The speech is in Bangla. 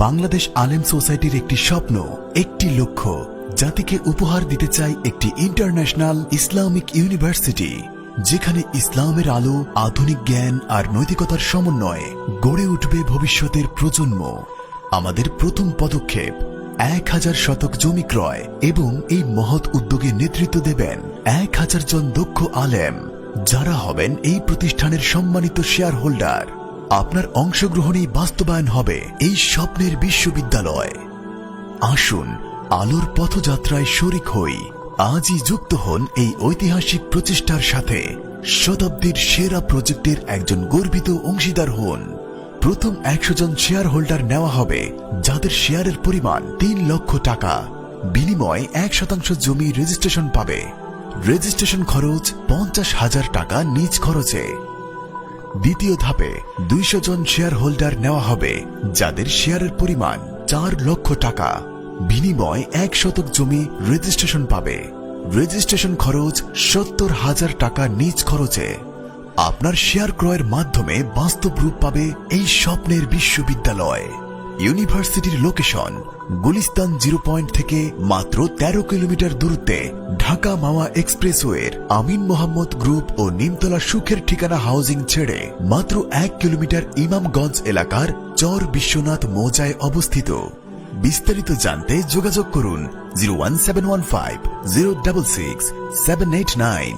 বাংলাদেশ আলেম সোসাইটির একটি স্বপ্ন, একটি লক্ষ্য, জাতিকে উপহার দিতে চাই একটি ইন্টারন্যাশনাল ইসলামিক ইউনিভার্সিটি, যেখানে ইসলামের আলো, আধুনিক জ্ঞান আর নৈতিকতার সমন্বয়ে গড়ে উঠবে ভবিষ্যতের প্রজন্ম। আমাদের প্রথম পদক্ষেপ 1000 শতক জমি ক্রয় এবং এই মহৎ উদ্যোগে নেতৃত্ব দেবেন 1000 জন দক্ষ আলেম, যারা হবেন এই প্রতিষ্ঠানের সম্মানিত শেয়ার হোল্ডার। আপনার অংশগ্রহণেই বাস্তবায়ন হবে এই স্বপ্নের বিশ্ববিদ্যালয়। আসুন আলোর পথযাত্রায় শরিক হই। আজই যুক্ত হন এই ঐতিহাসিক প্রচেষ্টার সাথে। শতাব্দীর সেরা প্রজেক্টের একজন গর্বিত অংশীদার হন। প্রথম 100 জন শেয়ার হোল্ডার নেওয়া হবে, যাদের শেয়ারের পরিমাণ 3 লক্ষ টাকা। বিনিময়ে 1% জমি রেজিস্ট্রেশন পাবে। রেজিস্ট্রেশন খরচ 50,000 টাকা নিজ খরচে। দ্বিতীয় ধাপে 200 জন শেয়ার হোল্ডার নেওয়া হবে, যাদের শেয়ারের পরিমাণ 4 লক্ষ টাকা। বিনিময়ে 1 শতক জমি রেজিস্ট্রেশন পাবে। রেজিস্ট্রেশন খরচ 70,000 টাকা নিজ খরচে। আপনার শেয়ার ক্রয়ের মাধ্যমে বাস্তব রূপ পাবে এই স্বপ্নের বিশ্ববিদ্যালয়। ইউনিভার্সিটির লোকেশন গুলিস্তান 0 পয়েন্ট থেকে মাত্র 13 কিলোমিটার দূরত্বে ঢাকা মাওয়া এক্সপ্রেসওয়ের আমিন মোহাম্মদ গ্রুপ ও নিমতলা সুখের ঠিকানা হাউজিং ছেড়ে মাত্র 1 কিলোমিটার ইমামগঞ্জ এলাকার চর বিশ্বনাথ মৌজায় অবস্থিত। বিস্তারিত জানতে যোগাযোগ করুন 01715 066 789।